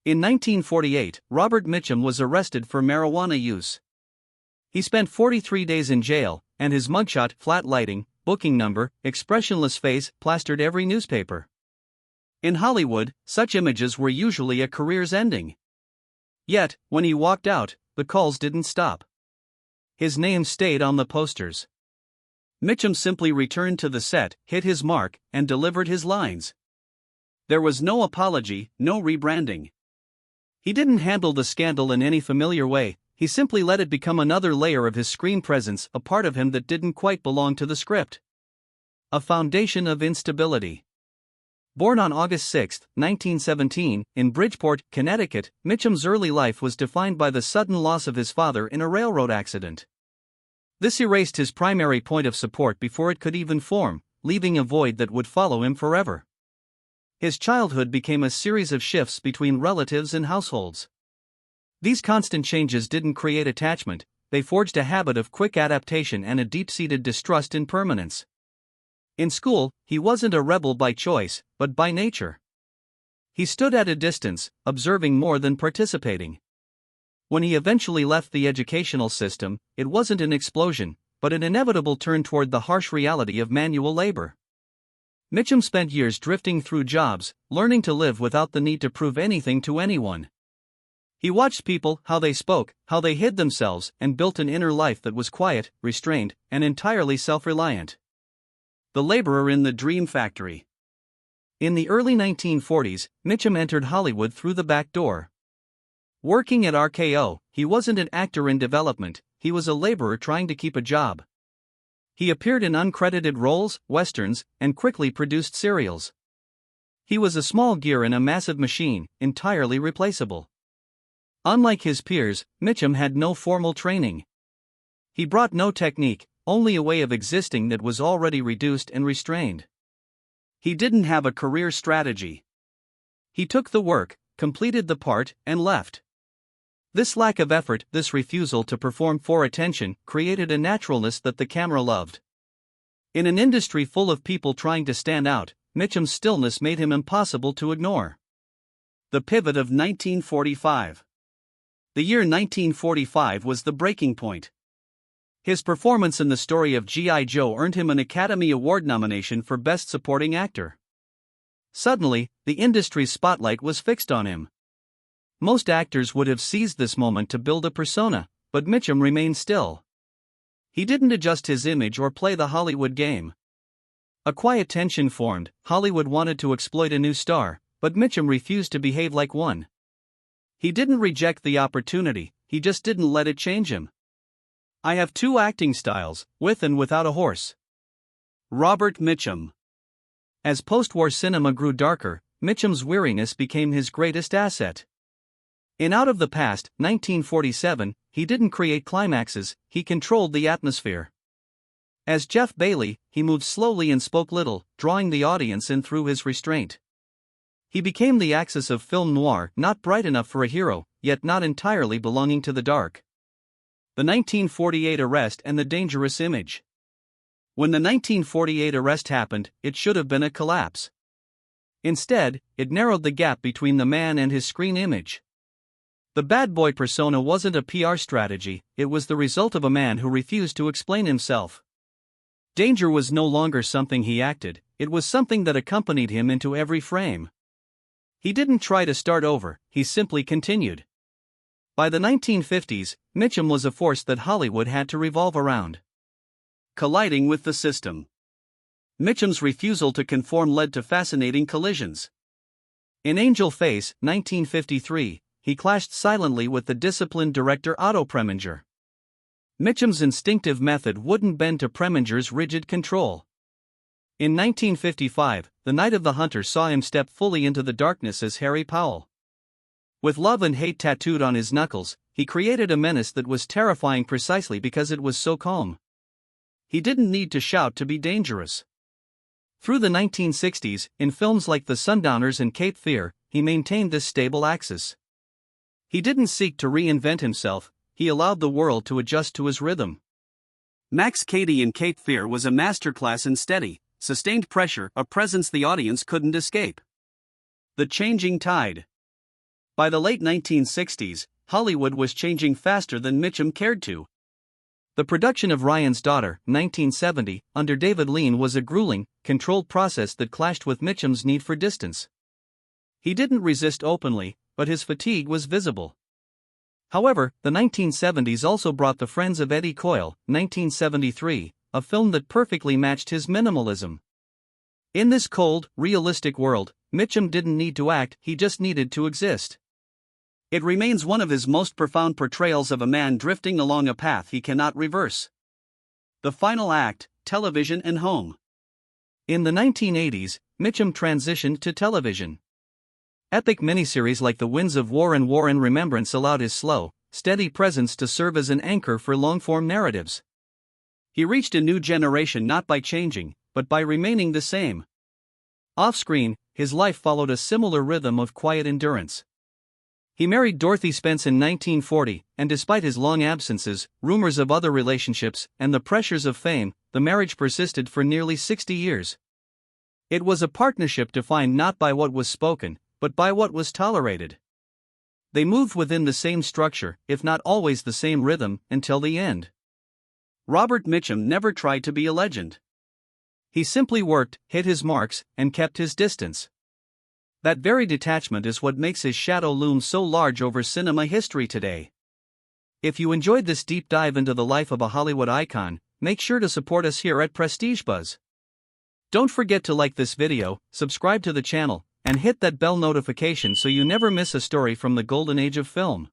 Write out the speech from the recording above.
In 1948, Robert Mitchum was arrested for marijuana use. He spent 43 days in jail, and his mugshot, flat lighting, booking number, expressionless face, plastered every newspaper. In Hollywood, such images were usually a career's ending. Yet, when he walked out, the calls didn't stop. His name stayed on the posters. Mitchum simply returned to the set, hit his mark, and delivered his lines. There was no apology, no rebranding. He didn't handle the scandal in any familiar way, he simply let it become another layer of his screen presence, a part of him that didn't quite belong to the script. A foundation of instability. Born on August 6, 1917, in Bridgeport, Connecticut, Mitchum's early life was defined by the sudden loss of his father in a railroad accident. This erased his primary point of support before it could even form, leaving a void that would follow him forever. His childhood became a series of shifts between relatives and households. These constant changes didn't create attachment, they forged a habit of quick adaptation and a deep-seated distrust in permanence. In school, he wasn't a rebel by choice, but by nature. He stood at a distance, observing more than participating. When he eventually left the educational system, it wasn't an explosion, but an inevitable turn toward the harsh reality of manual labor. Mitchum spent years drifting through jobs, learning to live without the need to prove anything to anyone. He watched people, how they spoke, how they hid themselves, and built an inner life that was quiet, restrained, and entirely self-reliant. The laborer in the dream factory. In the early 1940s, Mitchum entered Hollywood through the back door. Working at RKO, he wasn't an actor in development, he was a laborer trying to keep a job. He appeared in uncredited roles, westerns, and quickly produced serials. He was a small gear in a massive machine, entirely replaceable. Unlike his peers, Mitchum had no formal training. He brought no technique, only a way of existing that was already reduced and restrained. He didn't have a career strategy. He took the work, completed the part, and left. This lack of effort, this refusal to perform for attention, created a naturalness that the camera loved. In an industry full of people trying to stand out, Mitchum's stillness made him impossible to ignore. The pivot of 1945. The year 1945 was the breaking point. His performance in the story of G.I. Joe earned him an Academy Award nomination for Best Supporting Actor. Suddenly, the industry's spotlight was fixed on him. Most actors would have seized this moment to build a persona, but Mitchum remained still. He didn't adjust his image or play the Hollywood game. A quiet tension formed. Hollywood wanted to exploit a new star, but Mitchum refused to behave like one. He didn't reject the opportunity, he just didn't let it change him. I have two acting styles, with and without a horse. Robert Mitchum. As post-war cinema grew darker, Mitchum's weariness became his greatest asset. In Out of the Past, 1947, he didn't create climaxes, he controlled the atmosphere. As Jeff Bailey, he moved slowly and spoke little, drawing the audience in through his restraint. He became the axis of film noir, not bright enough for a hero, yet not entirely belonging to the dark. The 1948 arrest and the dangerous image. When the 1948 arrest happened, it should have been a collapse. Instead, it narrowed the gap between the man and his screen image. The bad boy persona wasn't a PR strategy, it was the result of a man who refused to explain himself. Danger was no longer something he acted, it was something that accompanied him into every frame. He didn't try to start over, he simply continued. By the 1950s, Mitchum was a force that Hollywood had to revolve around. Colliding with the system. Mitchum's refusal to conform led to fascinating collisions. In Angel Face, 1953, he clashed silently with the disciplined director Otto Preminger. Mitchum's instinctive method wouldn't bend to Preminger's rigid control. In 1955, The Night of the Hunter saw him step fully into the darkness as Harry Powell. With love and hate tattooed on his knuckles, he created a menace that was terrifying precisely because it was so calm. He didn't need to shout to be dangerous. Through the 1960s, in films like The Sundowners and Cape Fear, he maintained this stable axis. He didn't seek to reinvent himself, he allowed the world to adjust to his rhythm. Max Cady in Cape Fear was a masterclass in steady, sustained pressure, a presence the audience couldn't escape. The changing tide. By the late 1960s, Hollywood was changing faster than Mitchum cared to. The production of Ryan's Daughter, 1970, under David Lean was a grueling, controlled process that clashed with Mitchum's need for distance. He didn't resist openly, but his fatigue was visible. However, the 1970s also brought The Friends of Eddie Coyle, 1973, a film that perfectly matched his minimalism. In this cold, realistic world, Mitchum didn't need to act, he just needed to exist. It remains one of his most profound portrayals of a man drifting along a path he cannot reverse. The final act, television and home. In the 1980s, Mitchum transitioned to television. Epic miniseries like The Winds of War and War in Remembrance allowed his slow, steady presence to serve as an anchor for long-form narratives. He reached a new generation not by changing, but by remaining the same. Off-screen, his life followed a similar rhythm of quiet endurance. He married Dorothy Spence in 1940, and despite his long absences, rumors of other relationships, and the pressures of fame, the marriage persisted for nearly 60 years. It was a partnership defined not by what was spoken, but by what was tolerated. They moved within the same structure, if not always the same rhythm, until the end. Robert Mitchum never tried to be a legend. He simply worked, hit his marks, and kept his distance. That very detachment is what makes his shadow loom so large over cinema history today. If you enjoyed this deep dive into the life of a Hollywood icon, make sure to support us here at Prestige Buzz. Don't forget to like this video, subscribe to the channel, and hit that bell notification so you never miss a story from the golden age of film.